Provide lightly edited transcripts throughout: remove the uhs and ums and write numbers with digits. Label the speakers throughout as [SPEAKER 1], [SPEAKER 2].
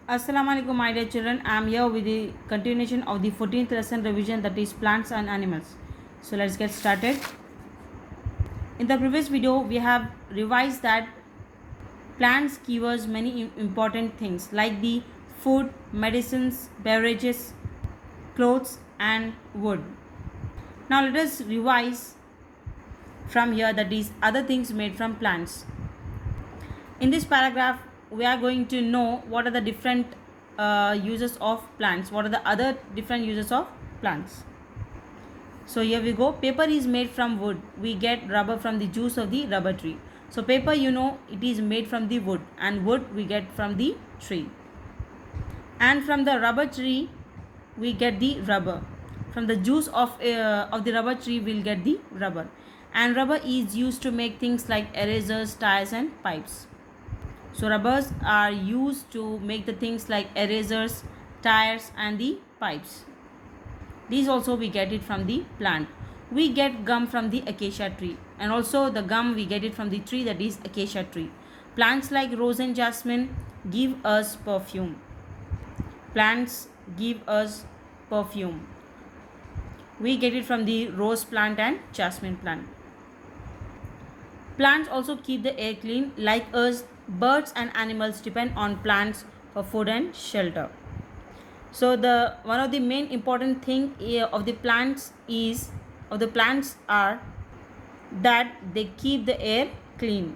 [SPEAKER 1] Assalamu alaikum, my dear children. I am here with the continuation of the 14th lesson revision, that is plants and animals. So let's get started. In the previous video, we have revised that plants give us many important things like the food, medicines, beverages, clothes, and wood. Now let us revise from here, that is other things made from plants. In this paragraph, we are going to know what are the different uses of plants, what are the other different uses of plants. So here we go. Paper is made from wood. We get rubber from the juice of the rubber tree. So paper, it is made from the wood, and wood we get from the tree. And from the rubber tree we get the rubber. From the juice of the rubber tree we'll get the rubber. And rubber is used to make things like erasers, tires, and pipes. So rubbers are used to make the things like erasers, tires, and the pipes. These also we get it from the plant. We get gum from the acacia tree, and also the gum we get it from the tree, that is acacia tree. Plants like rose and jasmine give us perfume. Plants give us perfume. We get it from the rose plant and jasmine plant. Plants also keep the air clean. Like us, birds and animals depend on plants for food and shelter. So the one of the main important thing of the plants are that they keep the air clean.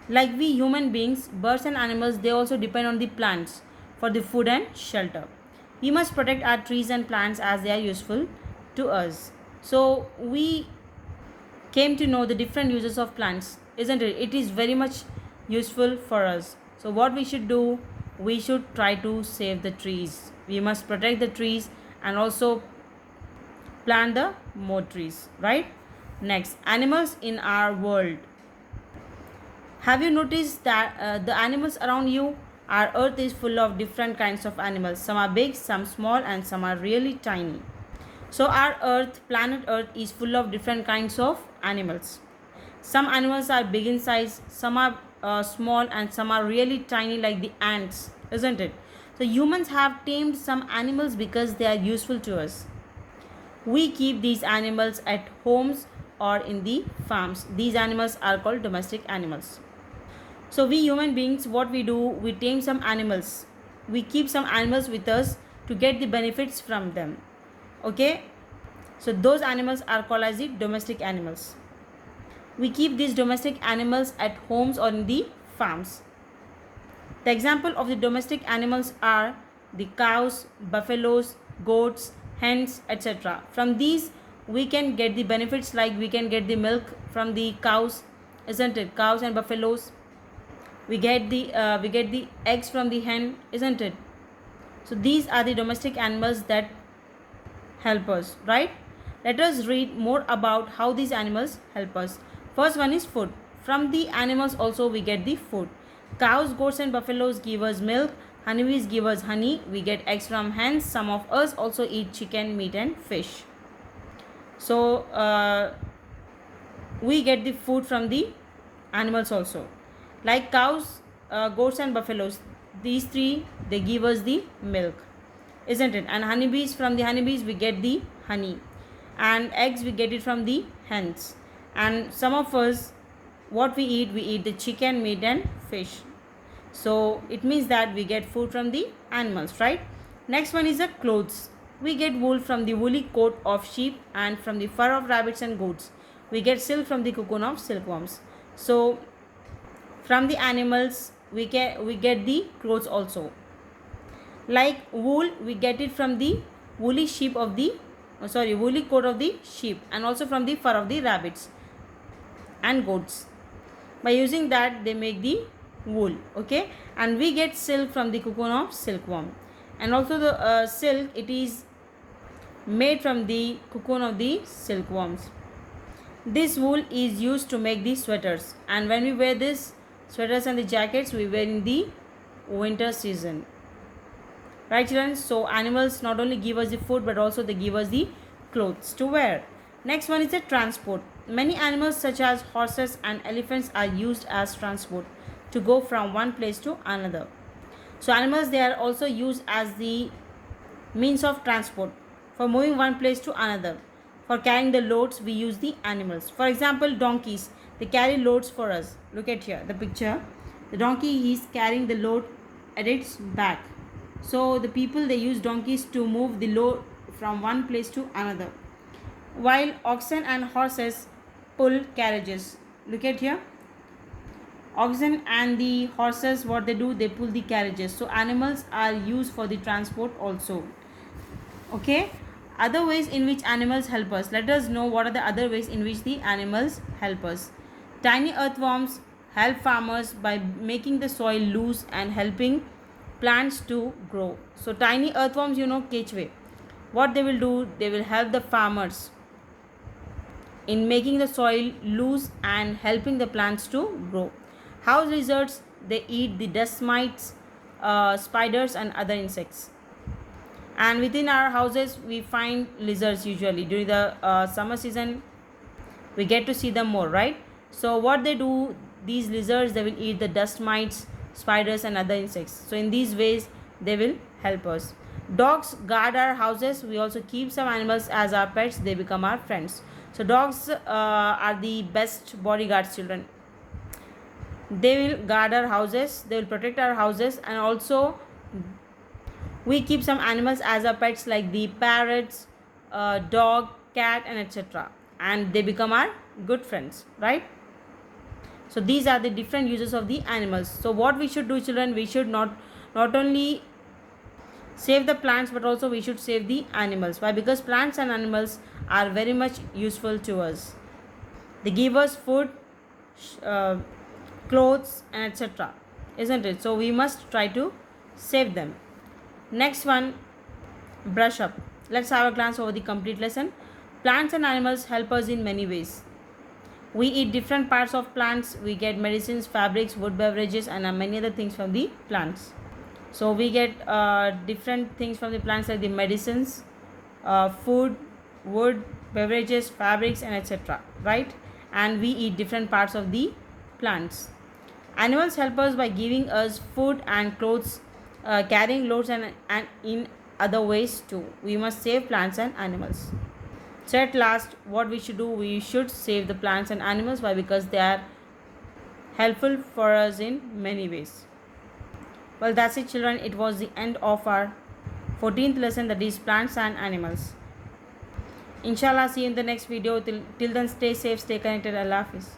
[SPEAKER 1] Like we human beings, birds and animals, they also depend on the plants for the food and shelter. We must protect our trees and plants as they are useful to us. So we came to know the different uses of plants, isn't it? It is very much useful for us. So what we should do, we should try to save the trees. We must protect the trees and also plant the more trees, right? Next, animals in our world. Have you noticed that the animals around you, our earth is full of different kinds of animals. Some are big, some small, and some are really tiny. So our earth, planet earth, is full of different kinds of animals. Some animals are big in size, some are small, and some are really tiny, like the ants, isn't it? So humans have tamed some animals because they are useful to us. We keep these animals at homes or in the farms. These animals are called domestic animals. So we human beings, what we do, we tame some animals. We keep some animals with us to get the benefits from them. Okay, so those animals are called as the domestic animals. We keep these domestic animals at homes or in the farms. The example of the domestic animals are the cows, buffaloes, goats, hens, etc. From these we can get the benefits, like we can get the milk from the cows, isn't it? Cows and buffaloes. We get the eggs from the hen, isn't it? So these are the domestic animals that help us, right? Let us read more about how these animals help us. First one is food. From the animals also we get the food. Cows, goats, and buffaloes give us milk. Honeybees give us honey. We get eggs from hens. Some of us also eat chicken, meat, and fish. So we get the food from the animals also. Like cows, goats, and buffaloes, these three, they give us the milk, isn't it? And honeybees, from the honeybees we get the honey, and eggs we get it from the hens. And some of us, what we eat the chicken, meat, and fish. So it means that we get food from the animals, right? Next one is the clothes. We get wool from the woolly coat of sheep, and from the fur of rabbits and goats. We get silk from the cocoon of silkworms. So from the animals we get the clothes also. Like wool, we get it from the woolly woolly coat of the sheep, and also from the fur of the rabbits and goats. By using that they make the wool, okay? And we get silk from the cocoon of silkworm, and also the silk, it is made from the cocoon of the silkworms. This wool is used to make the sweaters, and when we wear this sweaters and the jackets, we wear in the winter season, right children? So animals not only give us the food, but also they give us the clothes to wear. Next one is the transport. Many animals such as horses and elephants are used as transport to go from one place to another. So animals, they are also used as the means of transport for moving one place to another. For carrying the loads, we use the animals. For example, donkeys, they carry loads for us. Look at here the picture. The donkey is carrying the load at its back. So the people, they use donkeys to move the load from one place to another, while oxen and horses pull carriages. Look at here, oxen and the horses, what they do, they pull the carriages. So animals are used for the transport also. Okay, other ways in which animals help us. Let us know what are the other ways in which the animals help us. Tiny earthworms help farmers by making the soil loose and helping plants to grow. So tiny earthworms, quechua, what they will do, they will help the farmers in making the soil loose and helping the plants to grow. House lizards, they eat the dust mites, spiders and other insects. And within our houses, we find lizards usually during the summer season. We get to see them more, right? So what they do, these lizards, they will eat the dust mites, spiders and other insects. So in these ways, they will help us. Dogs guard our houses. We also keep some animals as our pets. They become our friends. So dogs are the best bodyguards, children. They will guard our houses, they will protect our houses, and also we keep some animals as our pets like the parrots, dog, cat and etc. And they become our good friends, right? So these are the different uses of the animals. So what we should do, children, we should not only save the plants but also we should save the animals. Why? Because plants and animals are very much useful to us. They give us food, clothes and etc., isn't it? So we must try to save them. Next one, brush up. Let's have a glance over the complete lesson. Plants and animals help us in many ways. We eat different parts of plants. We get medicines, fabrics, wood, beverages and many other things from the plants. So we get different things from the plants like the medicines, food, wood, beverages, fabrics and etc., right? And we eat different parts of the plants. Animals help us by giving us food and clothes, carrying loads and in other ways too. We must save plants and animals. So at last, what we should do, we should save the plants and animals. Why? Because they are helpful for us in many ways. Well, that's it, children. It was the end of our 14th lesson, that is plants and animals. Inshallah, see you in the next video. Till then, stay safe, stay connected. Allah Hafiz.